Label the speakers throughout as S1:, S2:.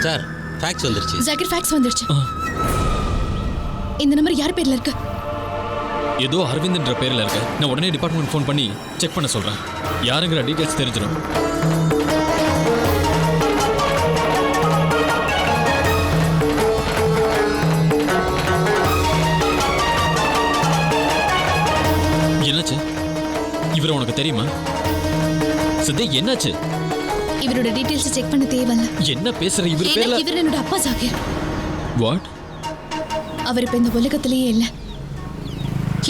S1: Sir facts வந்துருச்சு.
S2: Zakir facts வந்துருச்சு. இந்த நம்பர் யார் பேர்ல இருக்கு?
S3: ஏதோ அரவிந்த்ன்ற பேர்ல இருக்கு. நான் உடனே டிபார்ட்மெண்ட் ஃபோன் பண்ணி செக் பண்ண சொல்றேன். யாருங்கிற டீடைல்ஸ் தெரிஞ்சிடும். என்னாச்சு? இவர் உனக்கு தெரியுமா? சித்தி என்னாச்சு?
S2: இவரோட டீடைல்ஸ் செக் பண்ண தேவையில்ல.
S3: என்ன பேசுற? இவர் பேர்ல
S2: இவர் என்னோட அப்பா ஜாகிர்.
S3: வாட்?
S2: அவர் இப்ப இந்த உலகத்திலேயே இல்ல.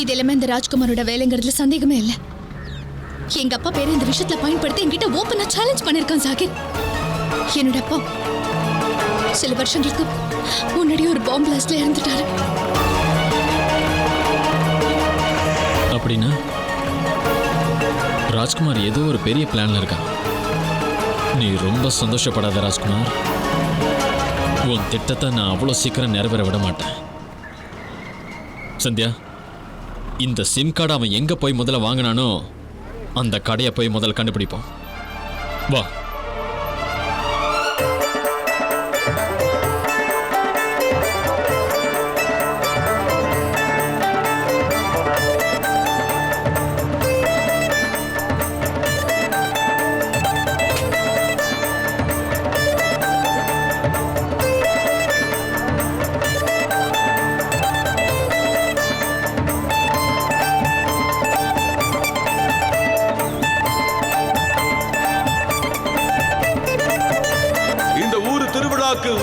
S2: இது எல்லாமே இந்த ராஜ்குமாரோட வேலைங்கிறதுல சந்தேகமே இல்ல. எங்க அப்பா பேரை இந்த விஷயத்துல பயன்படுத்தி என்கிட்ட ஓப்பனா சேலஞ்ச் பண்ணிருக்கான் ஜாகிர். என்னோட அப்பா சில வருஷங்களுக்கு முன்னாடி ஒரு பாம்பு பிளாஸ்ட்ல இறந்துட்டாரு.
S3: அப்படின்னா ராஜ்குமார் ஏதோ ஒரு பெரிய பிளான்ல இருக்கான். நீ ரொம்ப சந்தோஷப்படாத ராஜ்குமார். உன் திட்டத்தை நான் அவ்வளோ சீக்கிரம் நிறைவேற விட மாட்டேன். சந்தியா, இந்த சிம் கார்டு அவன் எங்க போய் முதல்ல வாங்கினானோ அந்த கடையை போய் முதல்ல கண்டுபிடிப்போம். வா.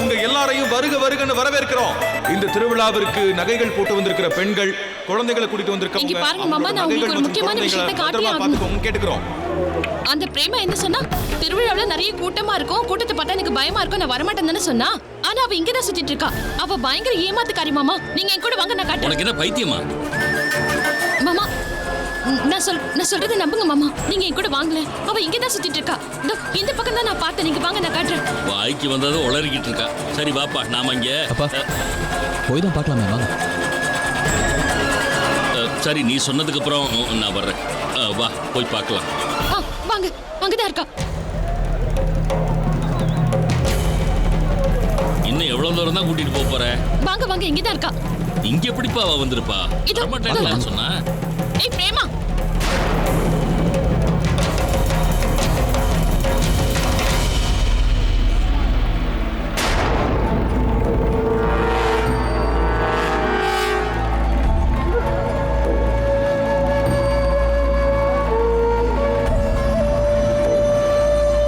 S4: உங்க எல்லாரையும் வருக வருகன்னு வரவேற்கிறோம். இந்த திருவிழாவிற்கு நகைகள் போட்டு வந்திருக்கிற பெண்கள், குழந்தைகளை கூட்டிட்டு வந்திருக்கவங்க,
S5: இங்க பாருங்க மாமா, நான் உங்களுக்கு ஒரு முக்கியமான விஷயத்தை காட்டியாகணும்.
S4: கேட்டுக்கிறோம்.
S5: அந்த பிரேமா என்ன சொன்னா? திருவிழாவுல நிறைய கூட்டமா இருக்கும், கூட்டத்தை பார்த்தா எனக்கு பயமா இருக்கும், நான் வரமாட்டேன்னு தானே சொன்னா. ஆனா அவ இங்கதான் சுத்திட்டு இருக்கா. அவ பயங்கர ஏமாத்துக்காரி மாமா. நீங்க என் கூட வாங்க, நான் காட்டுறேன்.
S1: உனக்கு என்ன பைத்தியமா?
S5: மாமா, நான் சொல்றதை நம்புங்க மாமா. நீங்க என் கூட வாங்கல. அவ இங்கதான் சுத்திட்டு இருக்கா. இந்த பக்கம் தான் நான் பார்த்தேன். நீங்க வாங்க, நான் காட்டுறேன்.
S1: வாய்க்கு வந்ததும் உளறிக்கிட்டு இருக்கா. சரி வாப்பா, நாம இங்க
S3: போய் தான் பார்க்கலாமே, வாங்க.
S1: சரி, நீ சொன்னதுக்கு அப்புறம் நான் வர்றேன். வா, போய் பார்க்கலாம்.
S5: வாங்க, அங்கதான் இருக்கா.
S1: இன்னும் எவ்வளவு தூரம் தான் கூட்டிட்டு போக போற?
S5: வாங்க வாங்க, இங்கதான் இருக்கா.
S1: இங்க எப்படிப்பா அவ வந்திருப்பா? வரமாட்டேன்னு சொன்னா.
S5: ஏய் பிரேமா,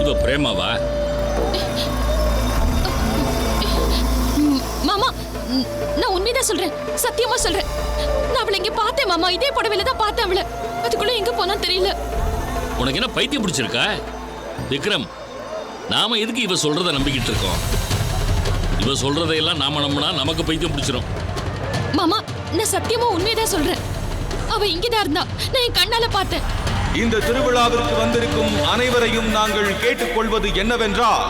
S1: இவ பிரேமாவா?
S5: மாமா, நான் உண்மைதான் சொல்றேன், சத்தியமா சொல்றேன். நான் அவளை இங்க பார்த்தேன் மாமா. இதே புடவையில தான் பார்த்தேன் அவளை. அதுக்குள்ள எங்க போனா தெரியல.
S1: உனக்கு என்ன பைத்தியம் பிடிச்சிருக்கா விக்ரம்? நாம எதுக்கு இவ சொல்றத நம்பிக்கிட்டு இருக்கோம்? இவ சொல்றதையெல்லாம் நாம நம்பினா நமக்கு பைத்தியம் பிடிச்சிரும்.
S5: மாமா, நான் சத்தியமா உண்மைதான் சொல்றேன். அவ இங்கதான் இருந்தா. நான் என் கண்ணால பார்த்தேன்.
S4: இந்த திருவிழாவிற்கு வந்திருக்கும் அனைவரையும் நாங்கள் கேட்டுக்கொள்வது என்னவென்றால்,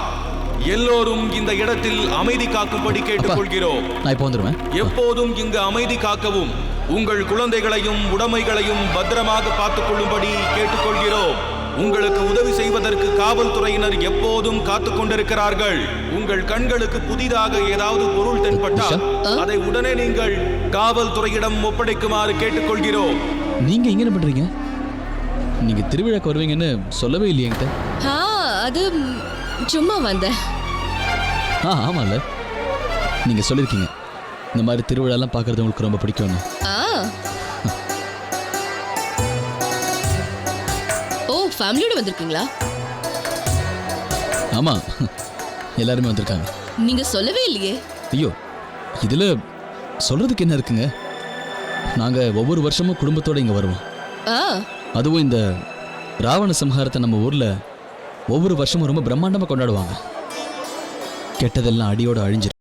S4: எல்லோரும் இந்த இடத்தில் அமைதி காக்கும்படி கேட்டுக்கொள்கிறோம்.
S3: நான் இப்போ வந்துருவேன்.
S4: எப்போதும் இங்கு அமைதி காக்கவும், உங்கள் குழந்தைகளையும் உடைமைகளையும் பத்திரமாக பார்த்துக் கொள்ளும்படி கேட்டுக்கொள்கிறோம். உங்களுக்கு உதவி செய்வதற்கு காவல்துறையினர் எப்போதும் காத்துக் கொண்டிருக்கிறார்கள். உங்கள் கண்களுக்கு புதிதாக ஏதாவது பொருள் தென்பட்டால் அதை உடனே நீங்கள் காவல்துறையிடம் ஒப்படைக்குமாறு கேட்டுக்கொள்கிறோம்.
S3: நீங்க இங்க என்ன பண்றீங்க? நீங்க திருவிழாக்கு வருவீங்கன்னு சொல்லவே இல்லையே என்கிட்ட.
S5: அது சும்மா வந்தேன்.
S3: ஆமாம்ல, நீங்க சொல்லிருக்கீங்க இந்த மாதிரி திருவிழாலாம் பார்க்கறது உங்களுக்கு ரொம்ப பிடிக்கும்னு.
S5: ஓ, ஃபேமிலியோட வந்திருக்கீங்களா?
S3: ஆமா, எல்லாருமே வந்திருக்காங்க.
S5: நீங்க சொல்லவே இல்லையே.
S3: ஐயோ, இதுல சொல்றதுக்கு என்ன இருக்குங்க? நாங்க ஒவ்வொரு வருஷமும் குடும்பத்தோட இங்க வருவோம். அதுவும் இந்த ராவண சம்ஹாரத்தை நம்ம ஊர்ல ஒவ்வொரு வருஷமும் ரொம்ப பிரம்மாண்டமா கொண்டாடுவாங்க. கெட்டதெல்லாம் அடியோட அழிஞ்சிரும்.